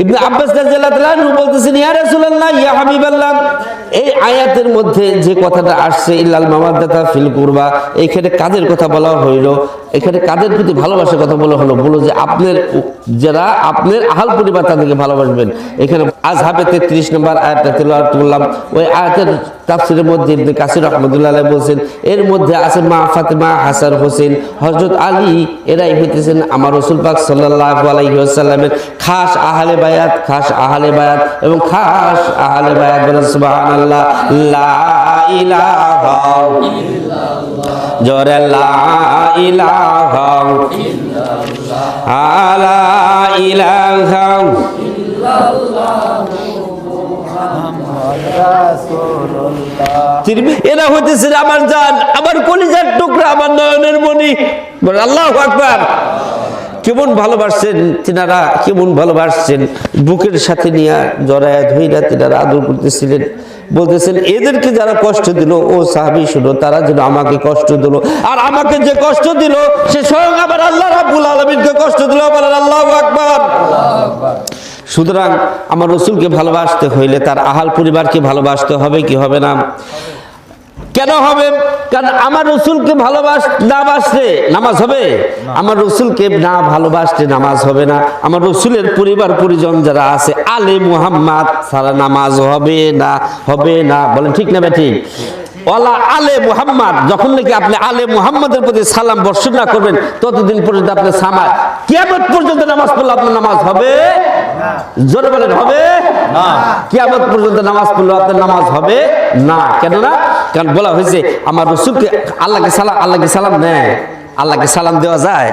ইবনে আব্বাস রাদিয়াল্লাহু তাআলা আনহু বলতেছেন, ইয়া রাসূলুল্লাহ, ইয়া হাবিবাল্লাহ, এই আয়াতের মধ্যে যে কথাটা আসছে ইল্লাল মাওয়াদ্দাতা ফিল কুরবা, এখানে কাদের কথা বলা হইল? এখানে কাদের প্রতি ভালোবাসার কথা বলা হলো? বলো যে আপনার যারা আপনার আহাল পরিবার তাদেরকে ভালোবাসবেন। এখানে আযহাবে 33 নম্বর আয়াতটা তেলাওয়াত করলাম। ওই আয়াতের তাফসীরের মধ্যে ইবনে কাসির রাহমাতুল্লাহ আলাইহি বলেন, এর মধ্যে আছে মা ফাতেমা, হাসান, হোসেন, হযরত আলী, এরাই হইতেছেন আমার রাসূল পাক সাল্লাল্লাহু আলাইহি ওয়াসাল্লামের খাস আহলে বায়াত, খাস আহলে বায়াত এবং খাস আহলে বায়াত। বলেন সুবহানাল্লাহ। লা ইলাহা ইল্লাল্লাহ, জোরে লা ইলাহা ইল্লাল্লাহ, লা ইলাহা এরা হইতেছে আমার জান, আমার কলিজার টুকরা, আমার নয়নের মণি। আল্লাহু আকবার। কেমন ভালোবাসছেন তিনারা, কেমন ভালোবাসছেন, বুকের সাথে নিয়ে জড়ায়া ধইরা তিনারা আদর করতেছিলেন। বলতেছেন এদেরকে যারা কষ্ট দিল, ও সাহাবী শুনো, তারা যেন আমাকে কষ্ট দিল, আর আমাকে যে কষ্ট দিল সে স্বয়ং আমার আল্লাহ রাব্বুল আলামিনকে কষ্ট দিল। বলেন আল্লাহু আকবার। সুতরাং আমার রাসূলকে ভালোবাসতে হইলে তার আহাল পরিবারকে ভালোবাসতে হবে কি হবে না? কেন হবে? কারণ আমার রাসূলকে না বাসলে নামাজ হবে? আমার রাসূলকে না ভালোবাসলে নামাজ হবে না। আমার রাসূলের পরিবার পরিজন যারা আছে, আলে মুহাম্মদ সারা নামাজ হবে না, হবে না। বলেন ঠিক না বেঠিক? ওয়ালা আলে মুহাম্মদ, যখন নাকি আপনি আলে মুহাম্মদের প্রতি সালাম বর্ষণ না করবেন ততদিন পর্যন্ত আপনি সামা কিয়ামত পর্যন্ত নামাজ পড়লে আপনার নামাজ হবে না। জোরে বলেন হবে না। কিয়ামত পর্যন্ত নামাজ পড়লে আপনার নামাজ হবে না। কেন না? কারণ বলা হয়েছে আমার রাসূলকে আল্লাহকে সালাম নেয়, আল্লাহকে সালাম দেওয়া যায়,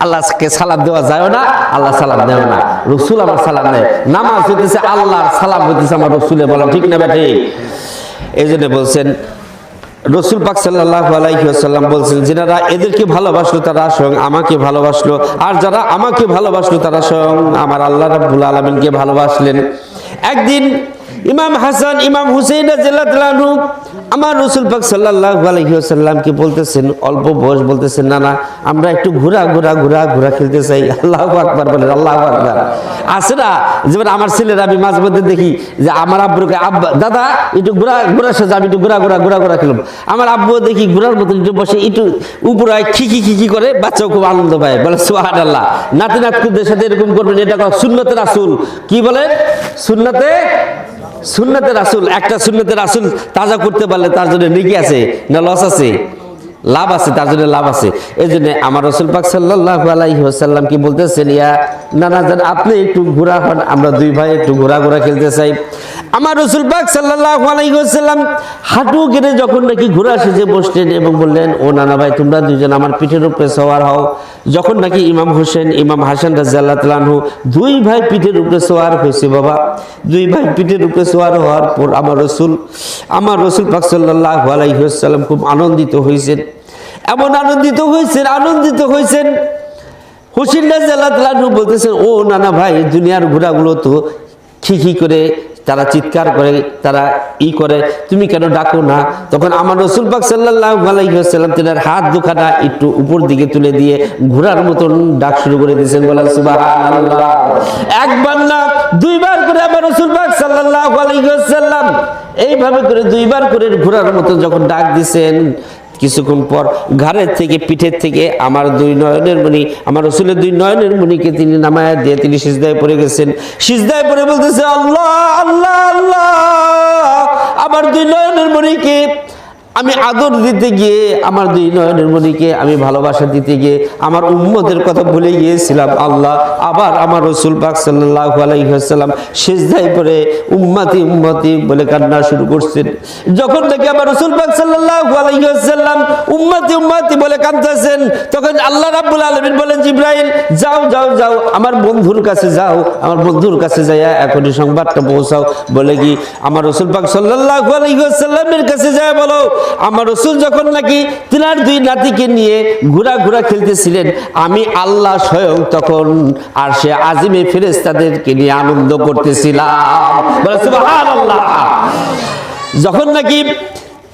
আল্লাহকে সালাম দেওয়া যায় না, আল্লাহ সালাম দেয় না। রাসূল আমার সালাম নেয়। নামাজ হইতেছে আল্লাহর, সালাম হইতেছে আমার রাসূলের। বলেন ঠিক না বেটি? এই জন্য বলছেন রাসূল পাক সাল্লাল্লাহু আলাইহি ওয়াসাল্লাম বলছেন, যারা এদেরকে ভালোবাসলো তারা স্বয়ং আমাকে ভালোবাসলো, আর যারা আমাকে ভালোবাসলো তারা স্বয়ং আমার আল্লাহ রাব্বুল আলামিনকে ভালোবাসলেন। একদিন ইমাম হাসান, ইমাম হুসাইন রাদিয়াল্লাহু তাআলা আনহু আমার রাসূল পাক সাল্লাল্লাহু আলাইহি ওয়াসাল্লামকে বলতেছেন, অল্প বয়স, বলতেছেন না না আমরা একটু ঘোরা খেলতে চাই। আল্লাহু আকবার। বলেন আল্লাহু আকবার। আছে না, যেমন আমার ছেলেরা আমি মাঝে মধ্যে দেখি যে আমার আব্বুকে, আব্বা দাদা একটু ঘোরা সাজা, আমি একটু ঘোরা খেলাম। আমার আব্বু দেখি ঘোরার মতো একটু বসে একটু উপরে খিকি করে, বাচ্চাও খুব আনন্দ পায়। বলে সুবহানাল্লাহ। নাতিদের সাথে এরকম করবেন, এটা সুন্নতে রাসূল। কি বলেন? সুন্নতে রাসূল। একটা সুন্নতে রাসূল তাজা করতে পারলে তার জন্য নেকি আছে না লস আছে? লাভ আছে, তার জন্য লাভ আছে। এই জন্য আমার রাসূল পাক সাল্লাল্লাহু আলাইহি ওয়াসাল্লাম কি বলতেছেন, ইয়া নানা জান আপনি একটু ঘোরা হন, আমরা দুই ভাই একটু ঘোরা খেলতে চাই। আমার রাসূল পাক সাল্লাল্লাহু আলাইহি ওয়াসাল্লাম হাঁটু গেড়ে যখন নাকি ঘোড়া সেজে বসলেন এবং বললেন, ও নানা ভাই তোমরা দুইজন আমার পিঠের উপরে সওয়ার হও। যখন নাকি ইমাম হোসেন, ইমাম হাসান রাদিয়াল্লাহু তাআলা আনহু দুই ভাই পিঠের উপরে সওয়ার হয়েছে, বাবা দুই ভাই পিঠের উপরে সওয়ার হওয়ার পর আমার রাসূল পাক সাল্লাল্লাহু আলাইহি ওয়াসাল্লাম খুব আনন্দিত হয়েছেন। এমন আনন্দিত হয়েছেন হোসেন রাদিয়াল্লাহু তাআলা আনহু বলতেছেন, ও নানা ভাই দুনিয়ার ঘোড়াগুলো তো খিকি করে, তারা চিৎকার করে, তারা করে, তুমি কেন ডাকো না? তখন আমার রাসূল পাক সাল্লাল্লাহু আলাইহি ওয়াসাল্লাম তার হাত দুখানা একটু উপর দিকে তুলে দিয়ে ঘোড়ার মতন ডাক শুরু করে দিয়েছেন। বলেন সুবহানাল্লাহ। একবার না দুইবার করে আমার রাসূল পাক সাল্লাল্লাহু আলাইহি ওয়াসাল্লাম এইভাবে করে দুইবার করে ঘোড়ার মতন যখন ডাক দিয়েছেন, কিছুক্ষণ পর ঘাড়ের থেকে, পিঠের থেকে আমার দুই নয়নের মণি, আমার রাসূলের দুই নয়নের মণিকে তিনি নামায়া দিয়ে তিনি সিজদায় পড়ে গেছেন। সিজদায় পড়ে বলতেছে, আল্লাহ আল্লাহ আল্লাহ, আমার দুই নয়নের মণিকে আমি আদর দিতে গিয়ে, আমার দুই নয়নের মণিকে আমি ভালোবাসা দিতে গিয়ে আমার উম্মতের কথা ভুলে গিয়েছিলাম। আল্লাহ আবার আমার রাসূল পাক সাল্লাল্লাহু আলাইহি ওয়াসাল্লাম সিজদায় পড়ে উম্মতি বলে কান্না শুরু করছেন। যখন নাকি আমার রাসূল পাক সাল্লাল্লাহু আলাইহি ওয়াসাল্লাম উম্মতি বলে কাঁদতেছেন, তখন আল্লাহ রাব্বুল আলামিন বলেন, জিবরাইল যাও আমার বন্ধুর কাছে যাও, আমার বন্ধুর কাছে যাইয়া এখনই সংবাদটা পৌঁছাও। বলে কি আমার রাসূল পাক সাল্লাল্লাহু আলাইহি ওয়াসাল্লামের কাছে যায় বলো, আমার রাসূল যখন নাকি তিনার দুই নাতিকে নিয়ে ঘোড়া খেলতেছিলেন, আমি আল্লাহ স্বয়ং তখন আরশে আজিমে ফেরেশতাদেরকে নিয়ে আনন্দ করতেছিলাম। বলে সুবহানাল্লাহ। যখন নাকি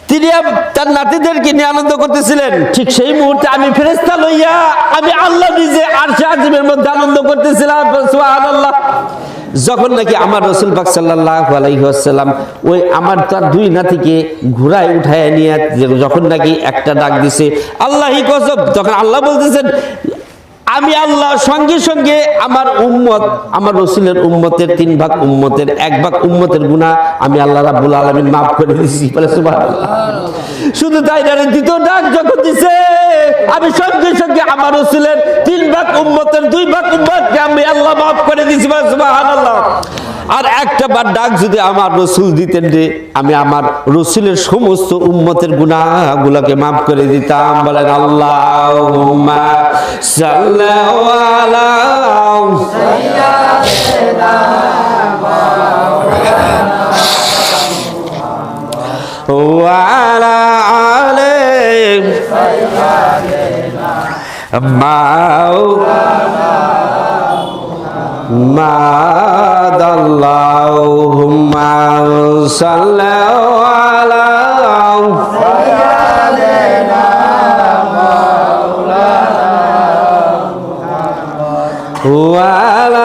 তিনি তার নাতিদেরকে নিয়ে আনন্দ করতেছিলেন, ঠিক সেই মুহূর্তে আমি ফেরেশতা লইয়া আমি আল্লাহ নিজে আরশে আজিমের মধ্যে আনন্দ করতেছিলাম। সুবহানাল্লাহ। যখন নাকি আমার রাসূল পাক সাল্লাল্লাহু আলাইহি ওয়াসাল্লাম ওই আমার তার দুই নাতিকে ঘোড়ায় উঠায় নিয়ে যখন নাকি একটা ডাক দিছে আল্লাহই কসম, তখন আল্লাহ বলতেছেন আমি আল্লাহ সঙ্গে সঙ্গে আমার উম্মত, আমার রাসূলের উম্মতের 3 ভাগ উম্মতের 1 ভাগ উম্মতের গুনাহ আমি আল্লাহ রাব্বুল আলামিন মাফ করে দিয়েছি। বলে সুবহানাল্লাহ। শুধু তাই না, দ্বিতীয় ডাক যখন দিছে আমি সঙ্গে সঙ্গে আমার রাসূলের 3 ভাগ উম্মতের 2 ভাগ উম্মতকে আমি আল্লাহ মাফ করে দিয়েছি। বলে সুবহানাল্লাহ। আর একটা বার ডাক যদি আমার রাসূল দিতেন রে, আমি আমার রাসূলের সমস্ত উম্মতের গুনাহগুলোকে মাফ করে দিতাম। বলেন আল্লাহুম্মা সাল্লি আলা সাইয়্যিদিনা ওয়া আলা আলি সাইয়্যিদিনা Allahumma salli ala sayyidina maulana wa ala